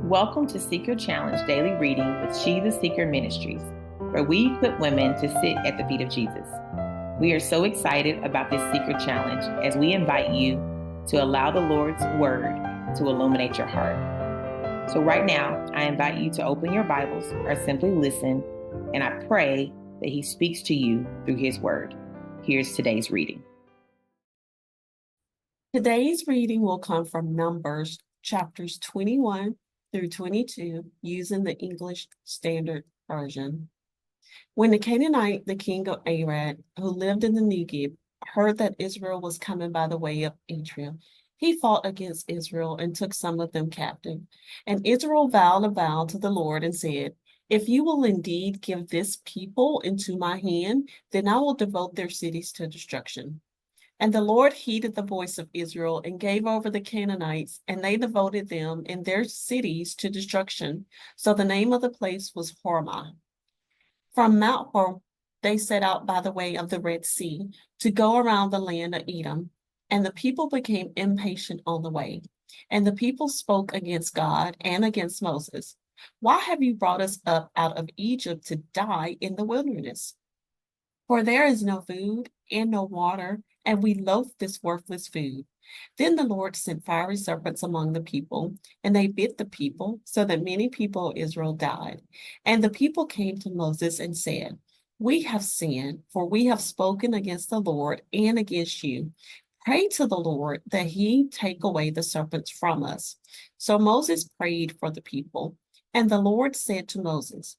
Welcome to Seeker Challenge Daily Reading with She the Seeker Ministries, where we equip women to sit at the feet of Jesus. We are so excited about this Seeker Challenge as we invite you to allow the Lord's Word to illuminate your heart. So right now, I invite you to open your Bibles or simply listen, and I pray that He speaks to you through His Word. Here's today's reading. Today's reading will come from Numbers chapters 21 through 22 using the English Standard Version. When the Canaanite, the king of Arad, who lived in the Negev, heard that Israel was coming by the way of Ephraim, he fought against Israel and took some of them captive. And Israel vowed a vow to the Lord and said, "If you will indeed give this people into my hand, then I will devote their cities to destruction." And the Lord heeded the voice of Israel and gave over the Canaanites, and they devoted them and their cities to destruction. So the name of the place was Hormah. From Mount Hor, they set out by the way of the Red Sea to go around the land of Edom. And the people became impatient on the way. And the people spoke against God and against Moses. "Why have you brought us up out of Egypt to die in the wilderness? For there is no food and no water, and we loathe this worthless food." Then the Lord sent fiery serpents among the people, and they bit the people, so that many people of Israel died. And the people came to Moses and said, "We have sinned, for we have spoken against the Lord and against you. Pray to the Lord that he take away the serpents from us." So Moses prayed for the people, and the Lord said to Moses,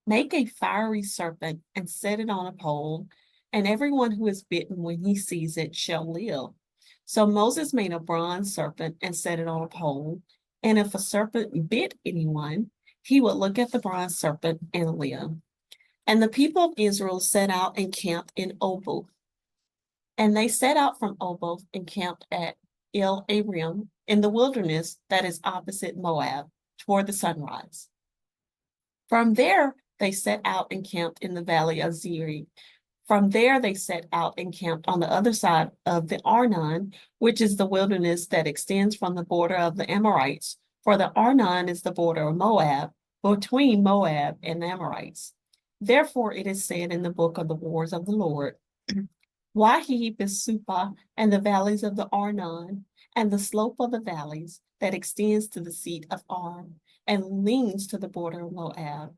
"Make a fiery serpent and set it on a pole, and everyone who is bitten when he sees it shall live." So Moses made a bronze serpent and set it on a pole, and if a serpent bit anyone, he would look at the bronze serpent and live. And the people of Israel set out and camped in Oboth. And they set out from Oboth and camped at El Arim in the wilderness that is opposite Moab toward the sunrise. From there, they set out and camped in the valley of Zeri. From there, they set out and camped on the other side of the Arnon, which is the wilderness that extends from the border of the Amorites, for the Arnon is the border of Moab, between Moab and the Amorites. Therefore, it is said in the book of the wars of the Lord, Wahi Besupa and the valleys of the Arnon, and the slope of the valleys that extends to the seat of Arn, and leans to the border of Moab.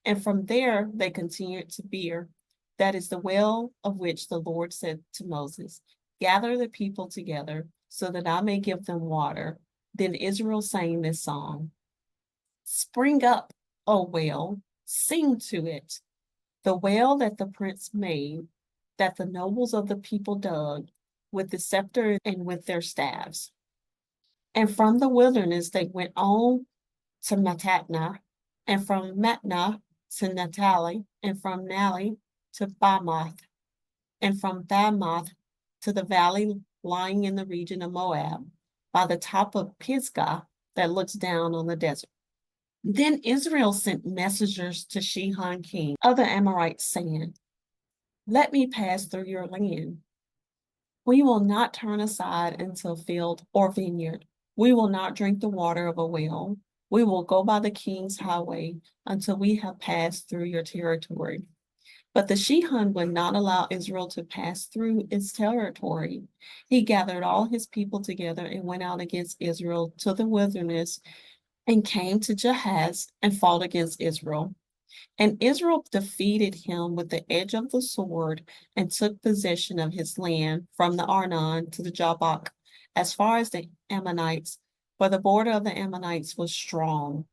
And from there they continued to Beer, that is the well of which the Lord said to Moses, "Gather the people together so that I may give them water." Then Israel sang this song: "Spring up, O well, sing to it, the well that the prince made, that the nobles of the people dug, with the scepter and with their staves." And from the wilderness they went on to Mattanah, and from Mattanah to Naphtali, and from Naphtali to Bamoth, and from Bamoth to the valley lying in the region of Moab, by the top of Pisgah that looks down on the desert. Then Israel sent messengers to Sihon, king of the Amorites, saying, "Let me pass through your land. We will not turn aside into a field or vineyard. We will not drink the water of a well. We will go by the king's highway until we have passed through your territory." But the Shihon would not allow Israel to pass through its territory. He gathered all his people together and went out against Israel to the wilderness and came to Jahaz and fought against Israel. And Israel defeated him with the edge of the sword and took possession of his land from the Arnon to the Jabbok, as far as the Ammonites, for the border of the Ammonites was strong.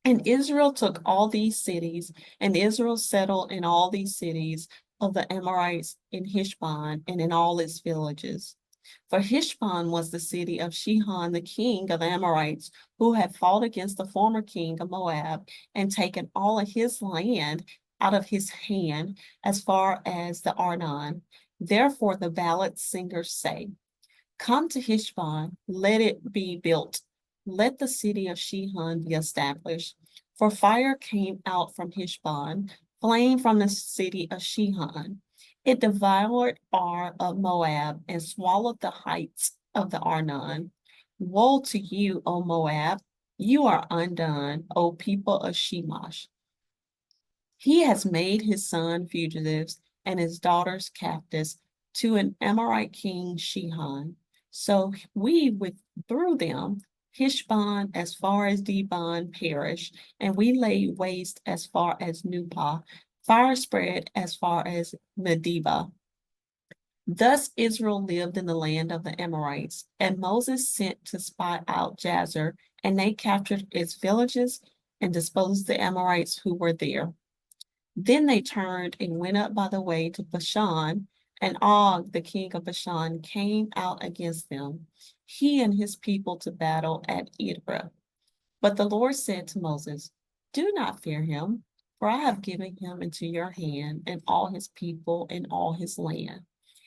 And Israel took all these cities, and Israel settled in all these cities of the Amorites in Heshbon and in all its villages. For Heshbon was the city of Sihon, the king of the Amorites, who had fought against the former king of Moab and taken all of his land out of his hand as far as the Arnon. Therefore the ballad singers say, "Come to Heshbon, let it be built. Let the city of Shihon be established." For fire came out from Heshbon, flame from the city of Shihon. It devoured Ar of Moab and swallowed the heights of the Arnon. Woe to you, O Moab! You are undone, O people of Shemash. He has made his son fugitives and his daughters captives to an Amorite king, Shihon. So we withdrew them. Heshbon as far as Dibon perished, and we laid waste as far as Nupah, fire spread as far as Medeba. Thus Israel lived in the land of the Amorites, and Moses sent to spy out Jazer, and they captured its villages and disposed the Amorites who were there. Then they turned and went up by the way to Bashan, and Og, the king of Bashan, came out against them, he and his people to battle at Edrei. But the Lord said to Moses, do not fear him, for I have given him into your hand and all his people and all his land.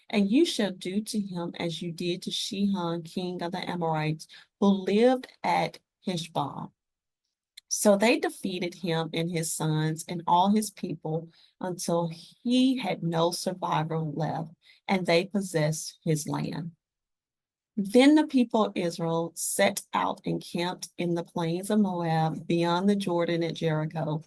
And you shall do to him as you did to Shihon, king of the Amorites, who lived at Heshbon. So they defeated him and his sons and all his people until he had no survivor left, and they possessed his land. Then the people of Israel set out and camped in the plains of Moab beyond the Jordan at Jericho.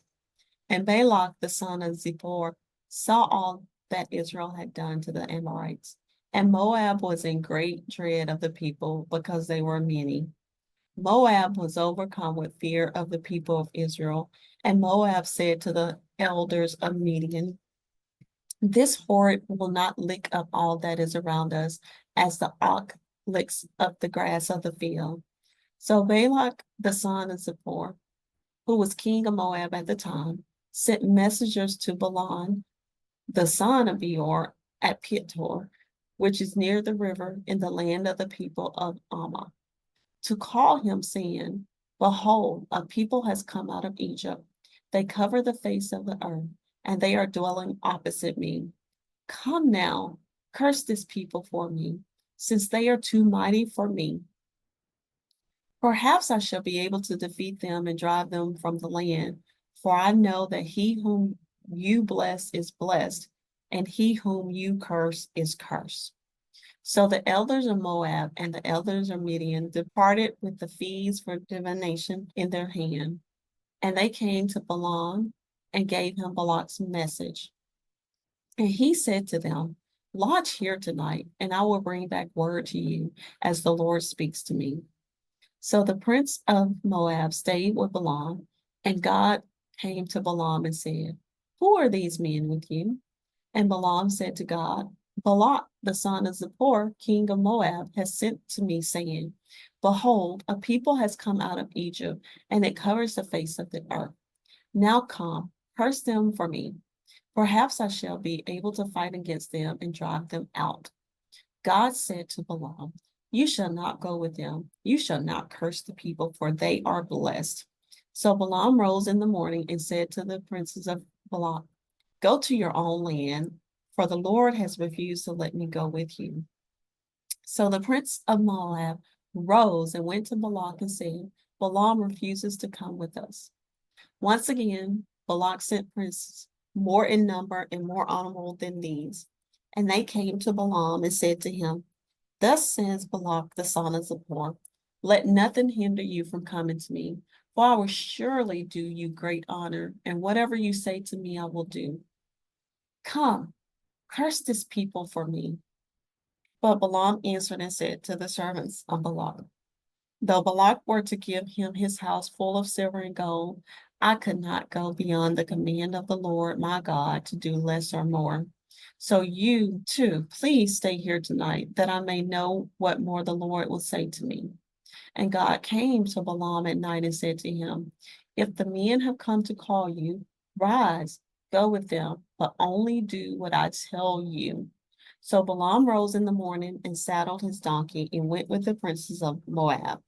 And Balak, the son of Zippor, saw all that Israel had done to the Amorites. And Moab was in great dread of the people because they were many. Moab was overcome with fear of the people of Israel. And Moab said to the elders of Midian, this horde will not lick up all that is around us as the ox licks up the grass of the field. So Balak, the son of Zippor, who was king of Moab at the time, sent messengers to Balaam, the son of Beor, at Petor, which is near the river in the land of the people of Ammah, to call him, saying, behold, a people has come out of Egypt. They cover the face of the earth, and they are dwelling opposite me. Come now, curse this people for me, since they are too mighty for me. Perhaps I shall be able to defeat them and drive them from the land, for I know that he whom you bless is blessed, and he whom you curse is cursed. So the elders of Moab and the elders of Midian departed with the fees for divination in their hand. And they came to Balaam and gave him Balak's message. And he said to them, lodge here tonight, and I will bring back word to you as the Lord speaks to me. So the prince of Moab stayed with Balaam, and God came to Balaam and said, who are these men with you? And Balaam said to God, Balak, the son of Zippor, king of Moab, has sent to me, saying, behold, a people has come out of Egypt, and it covers the face of the earth. Now come, curse them for me. Perhaps I shall be able to fight against them and drive them out. God said to Balaam, you shall not go with them. You shall not curse the people, for they are blessed. So Balaam rose in the morning and said to the princes of Balak, go to your own land, for the Lord has refused to let me go with you. So the prince of Moab rose and went to Balak and said, Balaam refuses to come with us. Once again, Balak sent princes, more in number and more honorable than these. And they came to Balaam and said to him, thus says Balak, the son of Zippor, let nothing hinder you from coming to me, for I will surely do you great honor, and whatever you say to me, I will do. Come, curse this people for me. But Balaam answered and said to the servants of Balak, though Balak were to give him his house full of silver and gold, I could not go beyond the command of the Lord my God to do less or more. So you too, please stay here tonight, that I may know what more the Lord will say to me. And God came to Balaam at night and said to him, if the men have come to call you, rise, go with them, but only do what I tell you. So Balaam rose in the morning and saddled his donkey and went with the princes of Moab.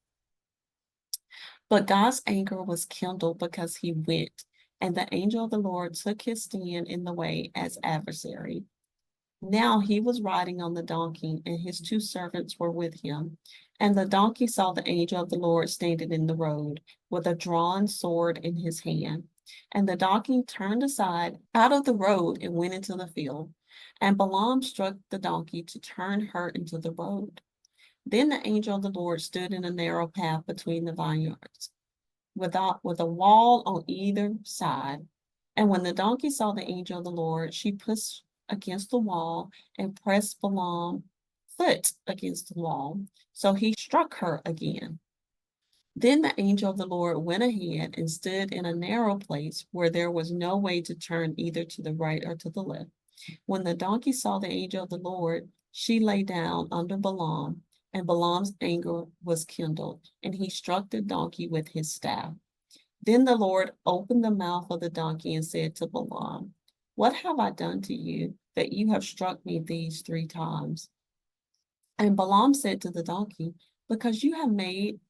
But God's anger was kindled because he went, and the angel of the Lord took his stand in the way as adversary. Now he was riding on the donkey, and his two servants were with him. And the donkey saw the angel of the Lord standing in the road with a drawn sword in his hand. And the donkey turned aside out of the road and went into the field. And Balaam struck the donkey to turn her into the road. Then the angel of the Lord stood in a narrow path between the vineyards. with a wall on either side. And when the donkey saw the angel of the Lord, she pushed against the wall and pressed Balaam's foot against the wall. So he struck her again. Then the angel of the Lord went ahead and stood in a narrow place where there was no way to turn either to the right or to the left. When the donkey saw the angel of the Lord, she lay down under Balaam, and Balaam's anger was kindled, and he struck the donkey with his staff. Then the Lord opened the mouth of the donkey and said to Balaam, "What have I done to you that you have struck me these 3 times?" And Balaam said to the donkey, "Because you have made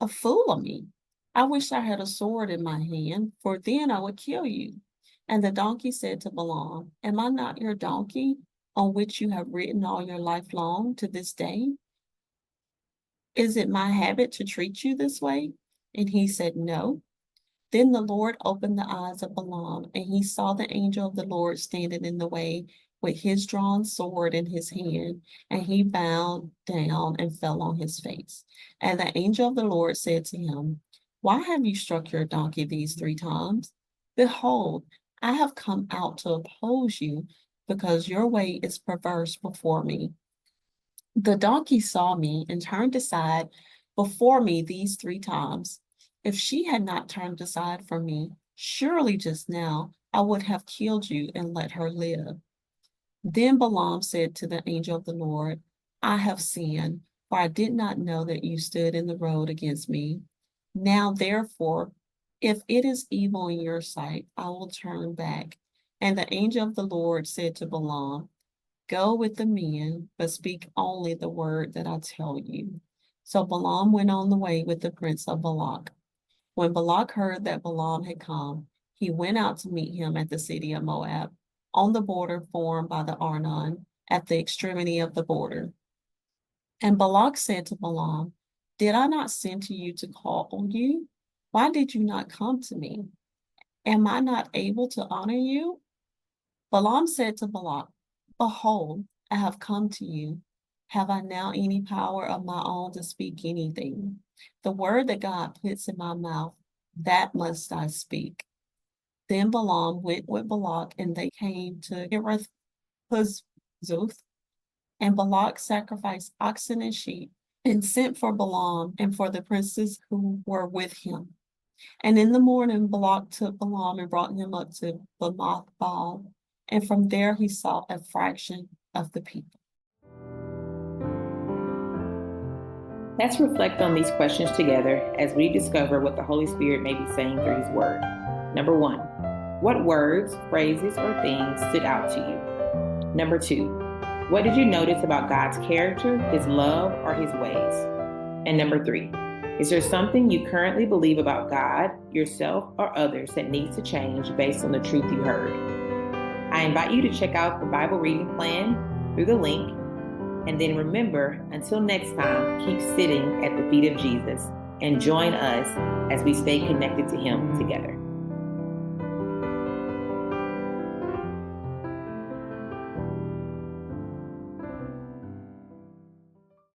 a fool of me. I wish I had a sword in my hand, for then I would kill you." And the donkey said to Balaam, "Am I not your donkey on which you have ridden all your life long to this day? Is it my habit to treat you this way?" And he said, "No." Then the Lord opened the eyes of Balaam, and he saw the angel of the Lord standing in the way with his drawn sword in his hand, and he bowed down and fell on his face. And the angel of the Lord said to him, "Why have you struck your donkey these 3 times? Behold, I have come out to oppose you, because your way is perverse before me. The donkey saw me and turned aside before me these 3 times. If she had not turned aside from me, surely just now I would have killed you and let her live." Then Balaam said to the angel of the Lord, "I have sinned, for I did not know that you stood in the road against me. Now, therefore, if it is evil in your sight, I will turn back." And the angel of the Lord said to Balaam, "Go with the men, but speak only the word that I tell you." So Balaam went on the way with the prince of Balak. When Balak heard that Balaam had come, he went out to meet him at the city of Moab, on the border formed by the Arnon, at the extremity of the border. And Balak said to Balaam, "Did I not send to you to call on you? Why did you not come to me? Am I not able to honor you?" Balaam said to Balak, "Behold, I have come to you. Have I now any power of my own to speak anything? The word that God puts in my mouth, that must I speak." Then Balaam went with Balak, and they came to Kiriath-Huzoth, and Balak sacrificed oxen and sheep, and sent for Balaam and for the princes who were with him. And in the morning Balak took Balaam and brought him up to Baal, and from there he saw a fraction of the people. Let's reflect on these questions together as we discover what the Holy Spirit may be saying through His Word. Number 1, what words, phrases, or things stood out to you? Number 2, what did you notice about God's character, His love, or His ways? And number 3, is there something you currently believe about God, yourself, or others that needs to change based on the truth you heard? I invite you to check out the Bible reading plan through the link. And then remember, until next time, keep sitting at the feet of Jesus and join us as we stay connected to Him together.